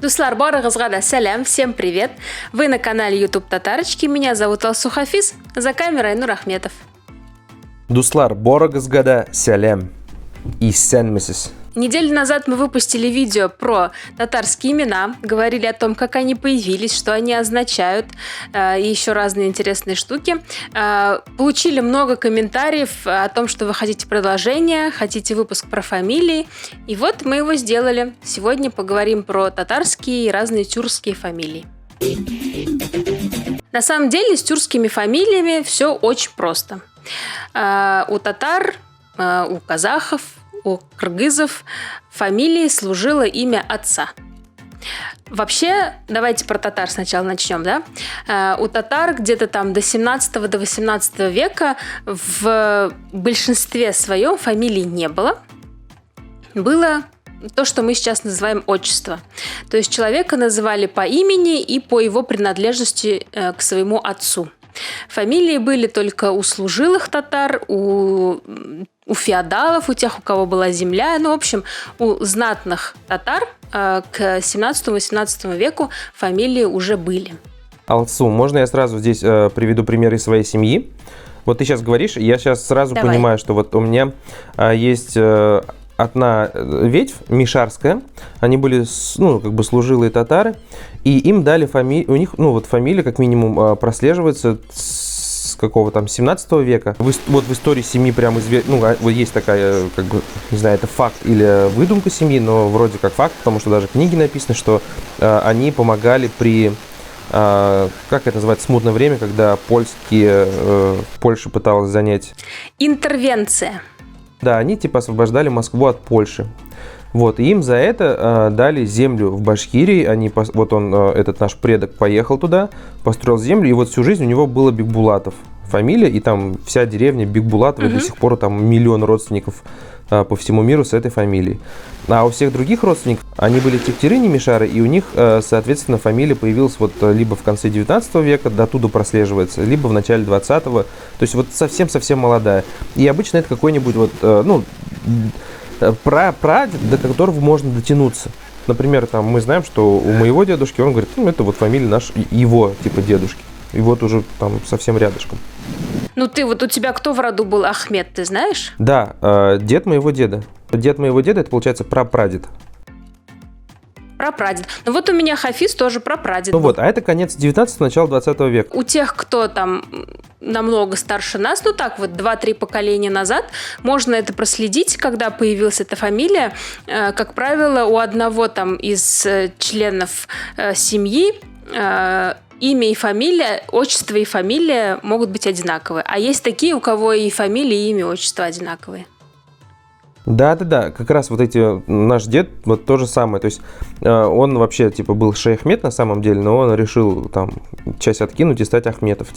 Дуслар, барыгызга да сәлем, всем привет! Вы на канале YouTube Татарочки, меня зовут Алсу Хафиз, за камерой Нур Ахметов. Дуслар, барыгызга да сәлем, исәнмесез. Неделю назад мы выпустили видео про татарские имена, говорили о том, как они появились, что они означают, и еще разные интересные штуки. Получили много комментариев о том, что вы хотите продолжение, хотите выпуск про фамилии, и вот мы его сделали. Сегодня поговорим про татарские и разные тюркские фамилии. На самом деле с тюркскими фамилиями все очень просто. У татар, у казахов, у кыргызов фамилии служило имя отца. Вообще, давайте про татар сначала начнем, да? У татар где-то там до 17-18 века в большинстве своем фамилий не было. Было то, что мы сейчас называем отчество. То есть человека называли по имени и по его принадлежности к своему отцу. Фамилии были только у служилых татар, у феодалов, у тех, у кого была земля. Ну, в общем, у знатных татар к 17-18 веку фамилии уже были. Алсу, можно я сразу здесь приведу примеры из своей семьи? Вот ты сейчас говоришь, я сейчас сразу Давай. понимаю, что вот у меня есть одна ветвь, мишарская, они были, служилые татары, и им дали фамилию, у них, фамилия как минимум прослеживается с какого там 17 века. Вот в истории семьи прям вот есть такая, не знаю, это факт или выдумка семьи, но вроде как факт, потому что даже в книге написано, что они помогали при, как это называется, смутное время, когда Польша пыталась занять... Интервенция. Да, они освобождали Москву от Польши. Вот, и им за это дали землю в Башкирии. Этот наш предок поехал туда, построил землю, и вот всю жизнь у него было Бикбулатов фамилия, и там вся деревня Бикбулатова, до сих пор там миллион родственников по всему миру с этой фамилией. А у всех других родственников, они были тектиры, не мишары, и у них, соответственно, фамилия появилась либо в конце 19 века, до туда прослеживается, либо в начале 20-го, то есть вот совсем-совсем молодая. И обычно это какой-нибудь прадед, до которого можно дотянуться. Например, там мы знаем, что у моего дедушки, он говорит, это вот фамилия его дедушки. И вот уже там совсем рядышком. У тебя кто в роду был? Ахмед, ты знаешь? Да, дед моего деда. Дед моего деда, это получается прапрадед. Прапрадед. У меня Хафиз тоже прапрадед. А это конец 19-го, начало 20 века. У тех, кто там намного старше нас, 2-3 поколения назад, можно это проследить, когда появилась эта фамилия. Как правило, у одного там из членов семьи имя и фамилия, отчество и фамилия могут быть одинаковые. А есть такие, у кого и фамилия, и имя, и отчество одинаковые. Да, как раз наш дед, то же самое, то есть он вообще, был шейх Ахмед на самом деле, но он решил там часть откинуть и стать Ахметов,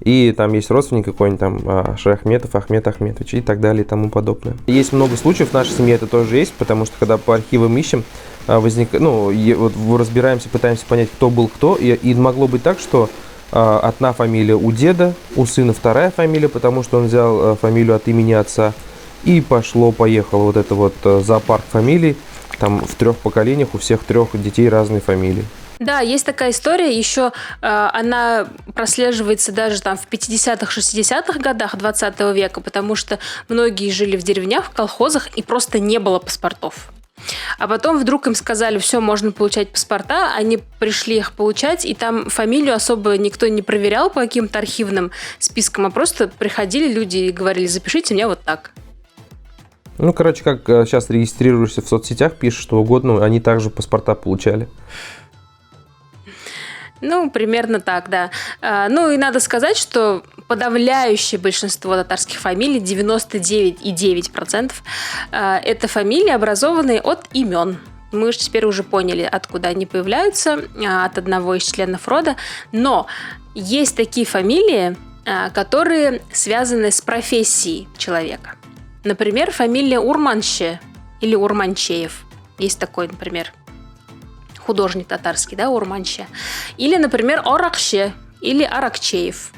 И там есть родственник какой-нибудь там шейх Ахметов, Ахмед Ахметович и так далее и тому подобное. Есть много случаев, в нашей семье это тоже есть, потому что когда по архивам ищем, разбираемся, пытаемся понять, кто был кто, и могло быть так, что одна фамилия у деда, у сына вторая фамилия, потому что он взял фамилию от имени отца, и поехало зоопарк фамилий, там в 3 поколениях у всех 3 детей разные фамилии. Да, есть такая история, еще она прослеживается даже там в 50-х, 60-х годах 20 века, потому что многие жили в деревнях, в колхозах, и просто не было паспортов. А потом вдруг им сказали, все, можно получать паспорта, они пришли их получать, и там фамилию особо никто не проверял по каким-то архивным спискам, а просто приходили люди и говорили, запишите меня вот так. Как сейчас регистрируешься в соцсетях, пишешь что угодно, они также паспорта получали. Примерно так, да. И надо сказать, что подавляющее большинство татарских фамилий, 99,9%, это фамилии, образованные от имен. Мы же теперь уже поняли, откуда они появляются, от одного из членов рода. Но есть такие фамилии, которые связаны с профессией человека. Например, фамилия Урманше или Урманчеев. Есть такой, например, художник татарский, Урманше. Или, например, Оракше или Аракчеев.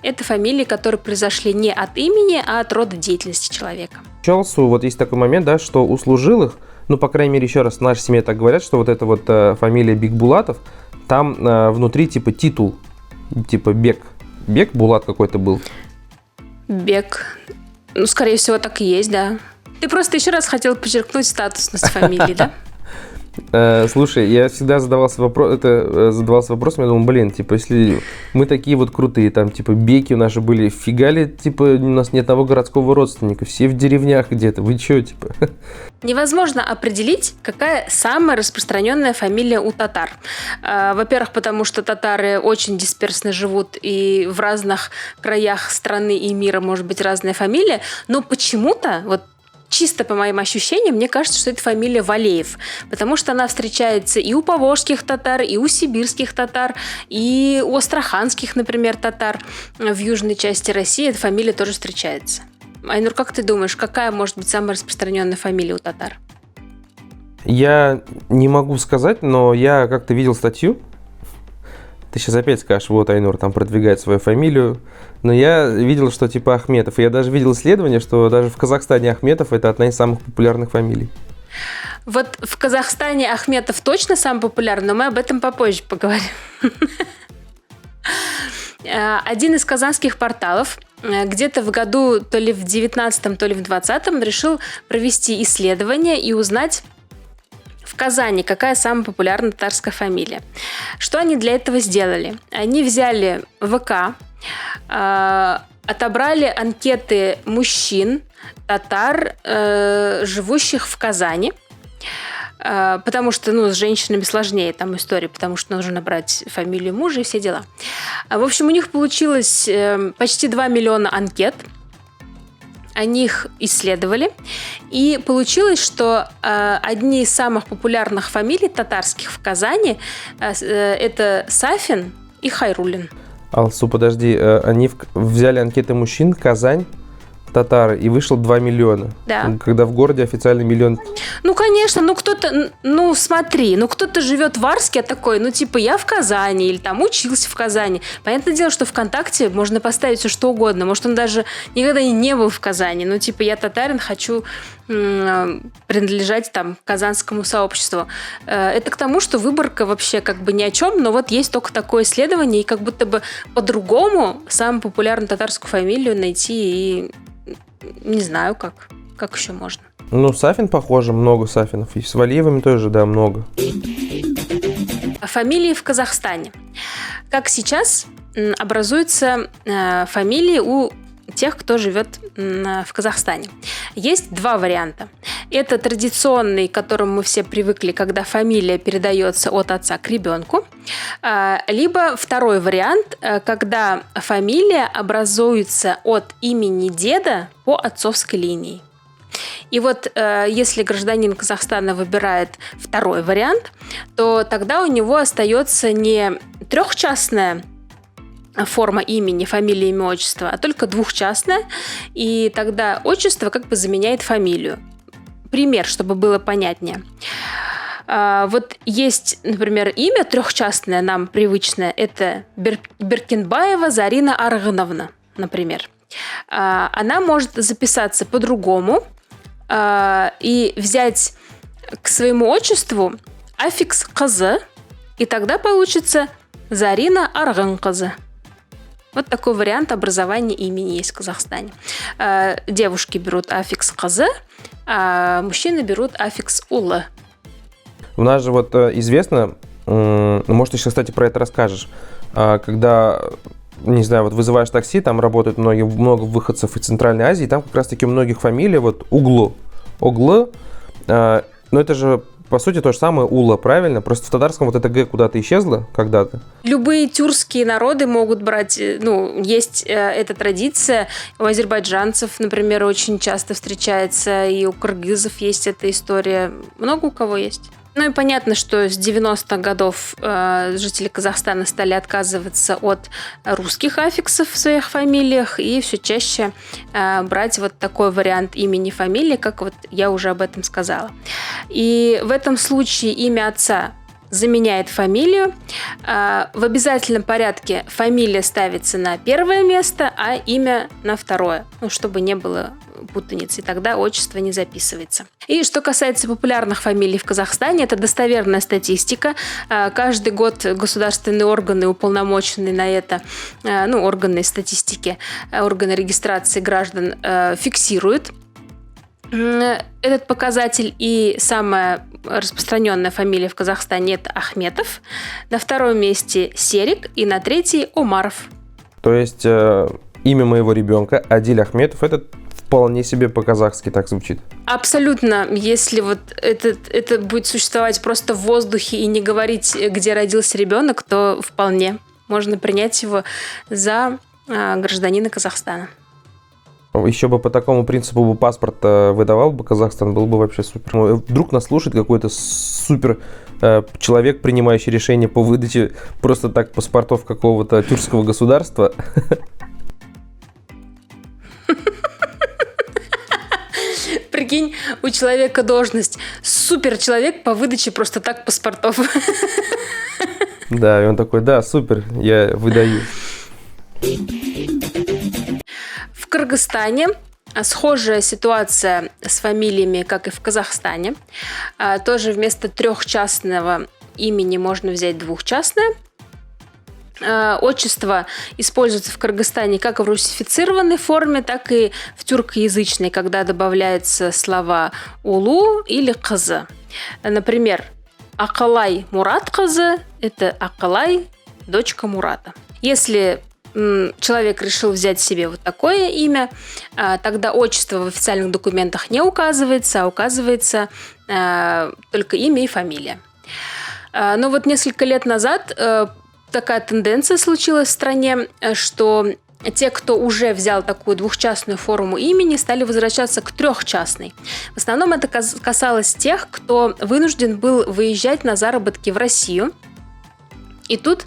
Это фамилии, которые произошли не от имени, а от рода деятельности человека. Челсу, вот есть такой момент, да, что у служилых, ну, по крайней мере, еще раз, в нашей семье так говорят, что вот эта вот фамилия Бикбулатов, там внутри типа титул, типа Бек. Бек Булат какой-то был. Бек. Ну, скорее всего, так и есть, да. Ты просто еще раз хотел подчеркнуть статусность фамилии, да? Слушай, я всегда задавался вопросом, я думал, блин, типа, если мы такие вот крутые, там, типа, беки наши были, фига ли, типа, у нас ни одного городского родственника, все в деревнях где-то, вы чё, типа? Невозможно определить, какая самая распространенная фамилия у татар. Во-первых, потому что татары очень дисперсно живут, и в разных краях страны и мира может быть разная фамилия, но почему-то, вот чисто по моим ощущениям, мне кажется, что это фамилия Валеев, потому что она встречается и у поволжских татар, и у сибирских татар, и у астраханских, например, татар в южной части России эта фамилия тоже встречается. Айнур, как ты думаешь, какая может быть самая распространенная фамилия у татар? Я не могу сказать, но я как-то видел статью. Ты сейчас опять скажешь, вот Айнур там продвигает свою фамилию. Но я видел, что типа Ахметов. И я даже видел исследование, что даже в Казахстане Ахметов – это одна из самых популярных фамилий. Вот в Казахстане Ахметов точно самый популярный, но мы об этом попозже поговорим. Один из казанских порталов где-то в году, то ли в 19-м, то ли в 20-м, решил провести исследование и узнать в Казани, какая самая популярная татарская фамилия. Что они для этого сделали? Они взяли ВК, отобрали анкеты мужчин, татар, живущих в Казани, потому что, с женщинами сложнее там история, потому что нужно набрать фамилию мужа и все дела. В общем, у них получилось почти 2 миллиона анкет. Они их исследовали, и получилось, что одни из самых популярных фамилий татарских в Казани это Сафин и Хайруллин. Алсу, подожди, они взяли анкеты мужчин, Казань, татары, и вышло 2 миллиона. Да. Когда в городе официально миллион. Ну, конечно, кто-то, смотри, кто-то живет в Арске, такой, я в Казани, или там учился в Казани. Понятное дело, что ВКонтакте можно поставить все что угодно. Может, он даже никогда и не был в Казани. Я татарин, хочу принадлежать там казанскому сообществу. Это к тому, что выборка вообще ни о чем, но вот есть только такое исследование, и как будто бы по-другому самую популярную татарскую фамилию найти и не знаю, как еще можно. Сафин похоже, много Сафинов. И с Валиевыми тоже, да, много. Фамилии в Казахстане. Как сейчас образуются фамилии у тех, кто живет в Казахстане? Есть два варианта. Это традиционный, к которому мы все привыкли, когда фамилия передается от отца к ребенку. Либо второй вариант, когда фамилия образуется от имени деда по отцовской линии. И вот если гражданин Казахстана выбирает второй вариант, то тогда у него остается не трехчастная форма имени, фамилия, имя, отчество, а только двухчастная, и тогда отчество заменяет фамилию. Пример, чтобы было понятнее. Вот есть, например, имя трехчастное, нам привычное, это Беркинбаева Зарина Аргановна, например. Она может записаться по-другому и взять к своему отчеству аффикс «казы», и тогда получится Зарина Арганказы. Вот такой вариант образования имени есть в Казахстане. Девушки берут аффикс «казы», а мужчины берут аффикс «улы». У нас же известно, может, ты сейчас, кстати, про это расскажешь, когда, не знаю, вызываешь такси, там работают много выходцев из Центральной Азии, там как раз-таки у многих фамилия Углу. Оглы, но это же, по сути, то же самое Ула, правильно? Просто в татарском это Г куда-то исчезло когда-то. Любые тюркские народы могут брать, есть эта традиция. У азербайджанцев, например, очень часто встречается, и у кыргызов есть эта история. Много у кого есть. И понятно, что с 90-х годов жители Казахстана стали отказываться от русских аффиксов в своих фамилиях и все чаще брать такой вариант имени, фамилии, как я уже об этом сказала. И в этом случае имя отца заменяет фамилию. В обязательном порядке фамилия ставится на первое место, а имя на второе, чтобы не было путаницы, и тогда отчество не записывается. И что касается популярных фамилий в Казахстане, это достоверная статистика. Каждый год государственные органы, уполномоченные на это, органы статистики, органы регистрации граждан фиксируют этот показатель, и самая распространенная фамилия в Казахстане – это Ахметов, на втором месте Серик и на третьей Омаров. То есть имя моего ребенка Адиль Ахметов – это вполне себе по-казахски так звучит. Абсолютно. Если вот это будет существовать просто в воздухе и не говорить, где родился ребенок, то вполне можно принять его за гражданина Казахстана. Еще бы по такому принципу бы паспорт выдавал бы Казахстан, был бы вообще супер. Вдруг нас слушает какой-то супер человек, принимающий решение по выдаче просто так паспортов какого-то тюркского государства. Прикинь, у человека должность супер человек по выдаче просто так паспортов. Да, и он такой: да, супер, я выдаю. В Кыргызстане схожая ситуация с фамилиями, как и в Казахстане. Тоже вместо трехчастного имени можно взять двухчастное. Отчество используется в Кыргызстане как в русифицированной форме, так и в тюркоязычной, когда добавляются слова «улу» или «кызы». Например, Акалай Мурат кызы – это Акалай, дочка Мурата. Если человек решил взять себе вот такое имя, тогда отчество в официальных документах не указывается, а указывается только имя и фамилия. Но вот несколько лет назад такая тенденция случилась в стране, что те, кто уже взял такую двухчастную форму имени, стали возвращаться к трехчастной. В основном это касалось тех, кто вынужден был выезжать на заработки в Россию. И тут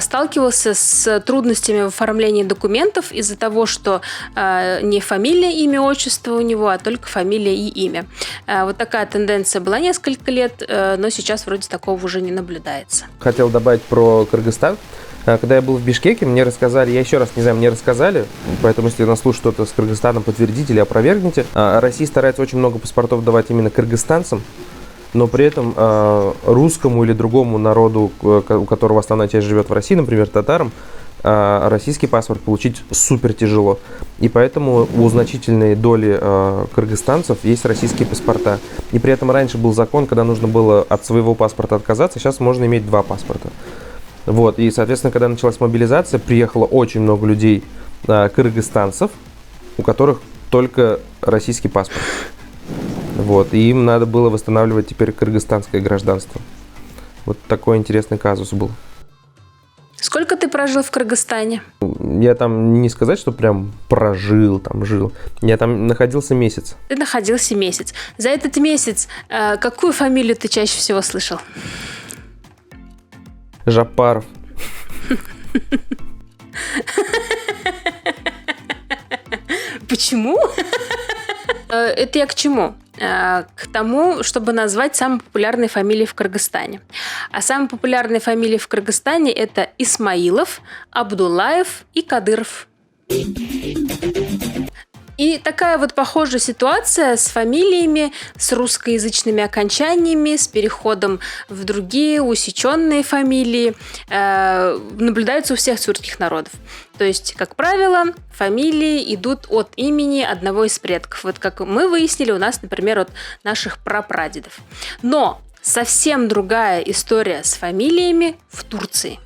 сталкивался с трудностями в оформлении документов из-за того, что не фамилия, имя, отчество у него, а только фамилия и имя. Вот такая тенденция была несколько лет, но сейчас вроде такого уже не наблюдается. Хотел добавить про Кыргызстан. Когда я был в Бишкеке, мне рассказали, я еще раз не знаю, мне рассказали, поэтому если нас слушает кто-то с Кыргызстаном, подтвердите или опровергните. Россия старается очень много паспортов давать именно кыргызстанцам, но при этом русскому или другому народу, у которого основная часть живет в России, например, татарам, российский паспорт получить супер тяжело. И поэтому у значительной доли кыргызстанцев есть российские паспорта. И при этом раньше был закон, когда нужно было от своего паспорта отказаться, сейчас можно иметь два паспорта. Вот. И, соответственно, когда началась мобилизация, приехало очень много людей, кыргызстанцев, у которых только российский паспорт. Вот, и им надо было восстанавливать теперь кыргызстанское гражданство. Вот такой интересный казус был. Сколько ты прожил в Кыргызстане? Я там не сказать, что прям прожил, там жил. Я там находился месяц. Ты находился месяц. За этот месяц какую фамилию ты чаще всего слышал? Жапаров. Почему? Это я к чему? К тому, чтобы назвать самые популярные фамилии в Кыргызстане. А самые популярные фамилии в Кыргызстане – это Исмаилов, Абдуллаев и Кадыров. И такая вот похожая ситуация с фамилиями, с русскоязычными окончаниями, с переходом в другие усеченные фамилии наблюдается у всех тюркских народов. То есть, как правило, фамилии идут от имени одного из предков. Вот как мы выяснили, у нас, например, от наших прапрадедов. Но совсем другая история с фамилиями в Турции.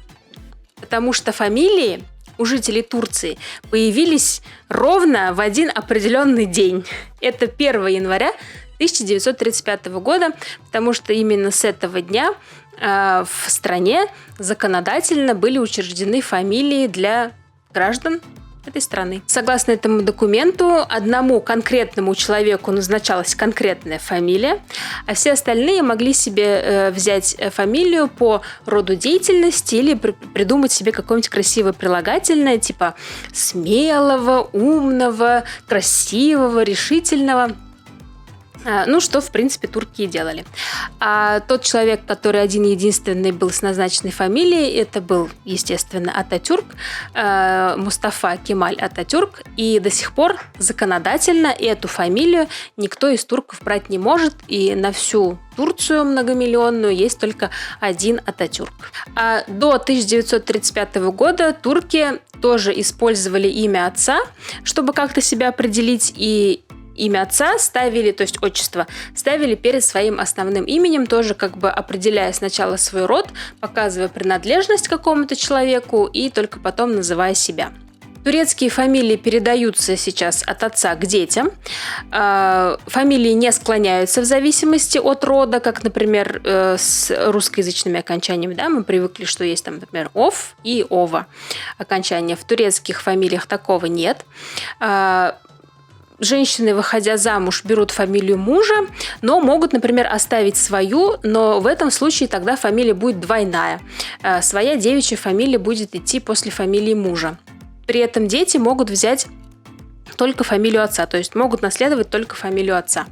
Потому что фамилии у жителей Турции появились ровно в один определенный день. Это 1 января 1935 года, потому что именно с этого дня в стране законодательно были учреждены фамилии для граждан этой страны. Согласно этому документу, одному конкретному человеку назначалась конкретная фамилия, а все остальные могли себе взять фамилию по роду деятельности или придумать себе какое-нибудь красивое прилагательное, типа смелого, умного, красивого, решительного. Ну, что, в принципе, турки и делали. А тот человек, который один-единственный был с назначенной фамилией, это был, естественно, Ататюрк, Мустафа Кемаль Ататюрк. И до сих пор законодательно эту фамилию никто из турков брать не может. И на всю Турцию многомиллионную есть только один Ататюрк. А до 1935 года турки тоже использовали имя отца, чтобы как-то себя определить, и имя отца ставили, то есть отчество, ставили перед своим основным именем, тоже как бы определяя сначала свой род, показывая принадлежность к какому-то человеку и только потом называя себя. Турецкие фамилии передаются сейчас от отца к детям. Фамилии не склоняются в зависимости от рода, как, например, с русскоязычными окончаниями. Да? Мы привыкли, что есть там, например, ов и ова окончания. В турецких фамилиях такого нет. Женщины, выходя замуж, берут фамилию мужа, но могут, например, оставить свою, но в этом случае тогда фамилия будет двойная. Своя девичья фамилия будет идти после фамилии мужа. При этом дети могут взять только фамилию отца, то есть могут наследовать только фамилию отца.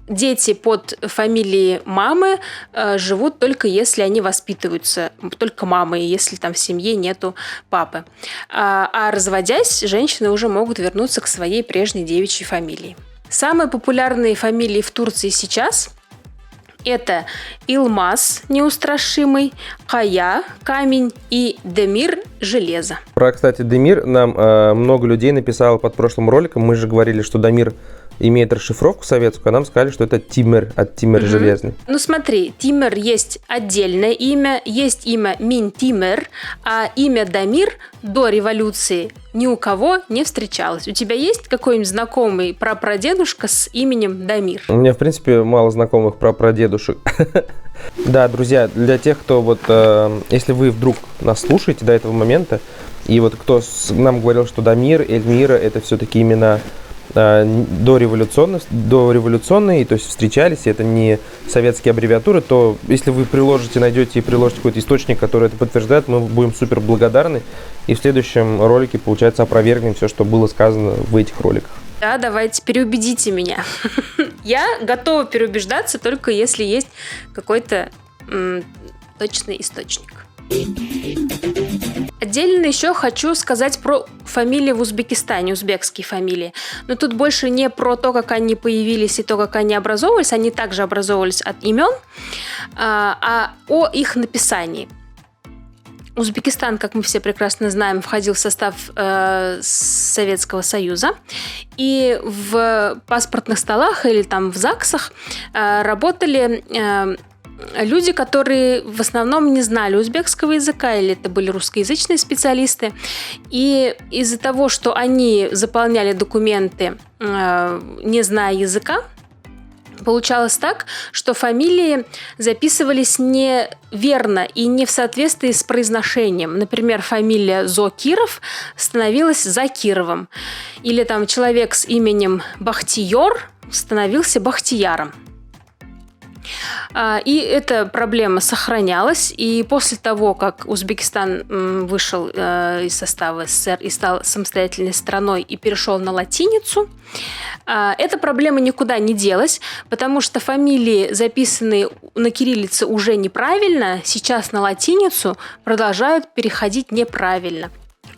Дети под фамилией мамы живут только если они воспитываются только мамой, если там в семье нету папы. А разводясь, женщины уже могут вернуться к своей прежней девичьей фамилии. Самые популярные фамилии в Турции сейчас – это Илмаз, неустрашимый, Кая, камень, и Демир, железо. Про, кстати, Демир нам много людей написало под прошлым роликом. Мы же говорили, что Дамир имеет расшифровку советскую, а нам сказали, что это Тимер, от Тимер железный. Ну смотри, Тимер есть отдельное имя, есть имя Мин-Тимер, а имя Дамир до революции ни у кого не встречалось. У тебя есть какой-нибудь знакомый прапрадедушка с именем Дамир? У меня, в принципе, мало знакомых прапрадедушек. Да, друзья, для тех, кто вот, если вы вдруг нас слушаете до этого момента, и вот кто нам говорил, что Дамир, Эльмира, это все-таки имена дореволюционные, то есть встречались, это не советские аббревиатуры, то если вы найдете и приложите какой-то источник, который это подтверждает, мы будем супер благодарны. И в следующем ролике, получается, опровергнем все, что было сказано в этих роликах. Да, давайте, переубедите меня. Я готова переубеждаться, только если есть какой-то точный источник. Отдельно еще хочу сказать про фамилии в Узбекистане, узбекские фамилии. Но тут больше не про то, как они появились и то, как они образовывались. Они также образовывались от имен, а о их написании. Узбекистан, как мы все прекрасно знаем, входил в состав Советского Союза. И в паспортных столах или там в ЗАГСах работали люди, которые в основном не знали узбекского языка, или это были русскоязычные специалисты. И из-за того, что они заполняли документы, не зная языка, получалось так, что фамилии записывались неверно и не в соответствии с произношением. Например, фамилия Зокиров становилась Закировым. Или там человек с именем Бахтиер становился Бахтияром. И эта проблема сохранялась, и после того, как Узбекистан вышел из состава СССР и стал самостоятельной страной и перешел на латиницу, эта проблема никуда не делась, потому что фамилии, записанные на кириллице уже неправильно, сейчас на латиницу продолжают переходить неправильно.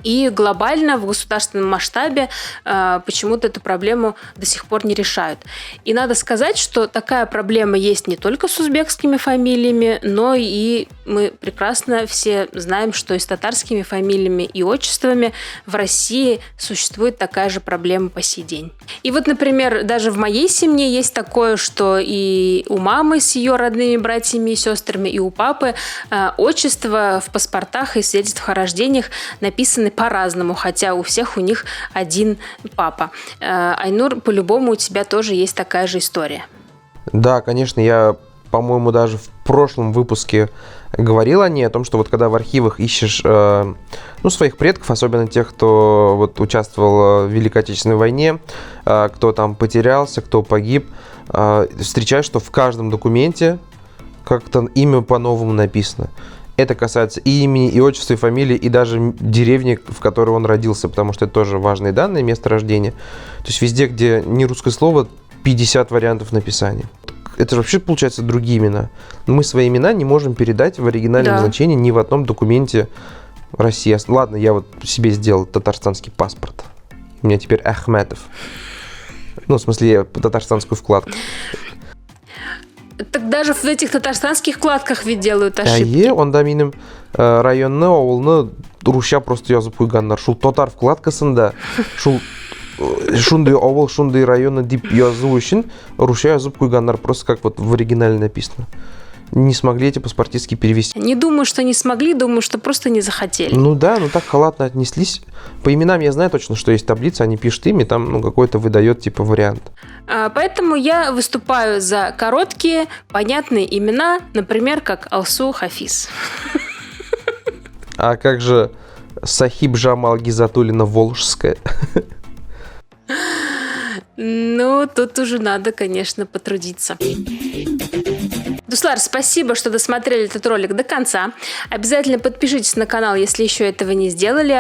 И глобально, в государственном масштабе почему-то эту проблему до сих пор не решают. И надо сказать, что такая проблема есть не только с узбекскими фамилиями, но и мы прекрасно все знаем, что и с татарскими фамилиями и отчествами в России существует такая же проблема по сей день. И вот, например, даже в моей семье есть такое, что и у мамы с ее родными братьями и сестрами, и у папы отчества в паспортах и свидетельствах о рождениях написаны по-разному, хотя у всех у них один папа. Айнур, по-любому у тебя тоже есть такая же история. Да, конечно, я, по-моему, даже в прошлом выпуске говорил о ней, о том, что вот когда в архивах ищешь своих предков, особенно тех, кто вот участвовал в Великой Отечественной войне, кто там потерялся, кто погиб, встречаешь, что в каждом документе как-то имя по-новому написано. Это касается и имени, и отчества, и фамилии, и даже деревни, в которой он родился, потому что это тоже важные данные, место рождения. То есть везде, где не русское слово, 50 вариантов написания. Это же вообще, получается, другие имена. Мы свои имена не можем передать в оригинальном значении ни в одном документе России. Ладно, я вот себе сделал татарстанский паспорт. У меня теперь Ахметов. Ну, в смысле, я татарстанскую вкладку. Так даже в этих татарстанских вкладках ведь делают ошибки. Онда менің районны, ауылны руша просто язып қойгандар. Шул татар вкладкасында шул шундай ауыл, шундай районы деп жазу үшін руша язып қойгандар. Просто как вот в оригинале написано. Не смогли эти паспортистки перевести. Не думаю, что не смогли, думаю, что просто не захотели. Ну да, так халатно отнеслись. По именам я знаю точно, что есть таблица, они пишут имя, там какой-то выдает типа вариант. Поэтому я выступаю за короткие, понятные имена, например, как Алсу Хафиз. А как же Сахиб Жамал Гизатуллина Волжская? Ну, тут уже надо, конечно, потрудиться. Дуслар, спасибо, что досмотрели этот ролик до конца. Обязательно подпишитесь на канал, если еще этого не сделали.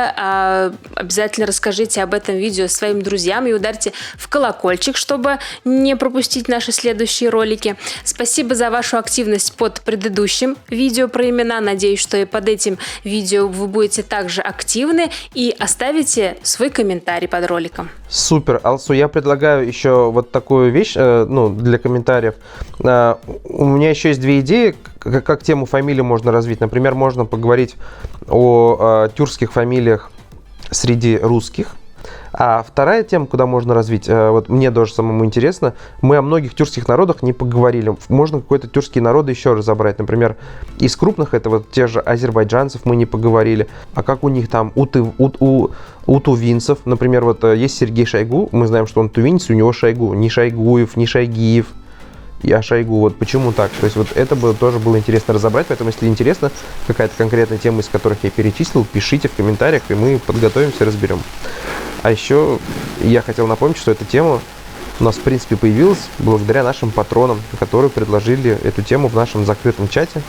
Обязательно расскажите об этом видео своим друзьям и ударьте в колокольчик, чтобы не пропустить наши следующие ролики. Спасибо за вашу активность под предыдущим видео про имена. Надеюсь, что и под этим видео вы будете также активны и оставите свой комментарий под роликом. Супер, Алсу, я предлагаю еще вот такую вещь, для комментариев. У меня еще есть две идеи, как тему фамилии можно развить. Например, можно поговорить о тюркских фамилиях среди русских. А вторая тема, куда можно развить, вот мне тоже самому интересно, мы о многих тюркских народах не поговорили. Можно какой-то тюркские народы еще разобрать. Например, из крупных это вот те же азербайджанцев мы не поговорили. А как у них там у тувинцев, например, вот есть Сергей Шойгу, мы знаем, что он тувинец, у него Шойгу, не Шойгуев, не Шойгиев. Я Шойгу, вот почему так? То есть вот это тоже было интересно разобрать, поэтому если интересно какая-то конкретная тема, из которых я перечислил, пишите в комментариях, и мы подготовимся и разберем. А еще я хотел напомнить, что эта тема у нас в принципе появилась благодаря нашим патронам, которые предложили эту тему в нашем закрытом чате,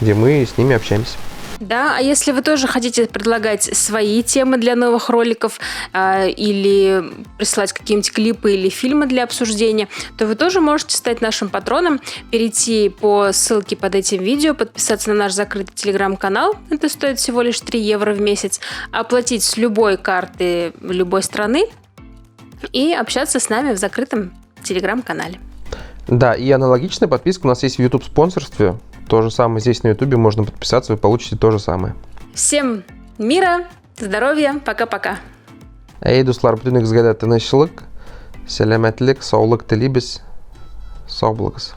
где мы с ними общаемся. Да, а если вы тоже хотите предлагать свои темы для новых роликов или присылать какие-нибудь клипы или фильмы для обсуждения, то вы тоже можете стать нашим патроном, перейти по ссылке под этим видео, подписаться на наш закрытый телеграм-канал, это стоит всего лишь 3 евро в месяц, оплатить с любой карты любой страны и общаться с нами в закрытом телеграм-канале. Да, и аналогичная подписка у нас есть в YouTube спонсорстве. То же самое здесь на YouTube можно подписаться, вы получите то же самое. Всем мира, здоровья, пока-пока. Эй, дуслар, бүтін егізгәді тынычлык, сәләмәтлек, саулык тілейбіз. Сау болыңыз.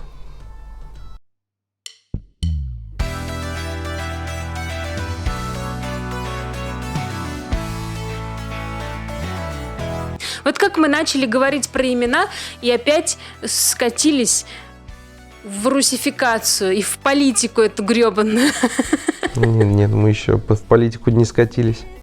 Вот как мы начали говорить про имена и опять скатились в русификацию и в политику эту гребаную. Нет, мы еще в политику не скатились.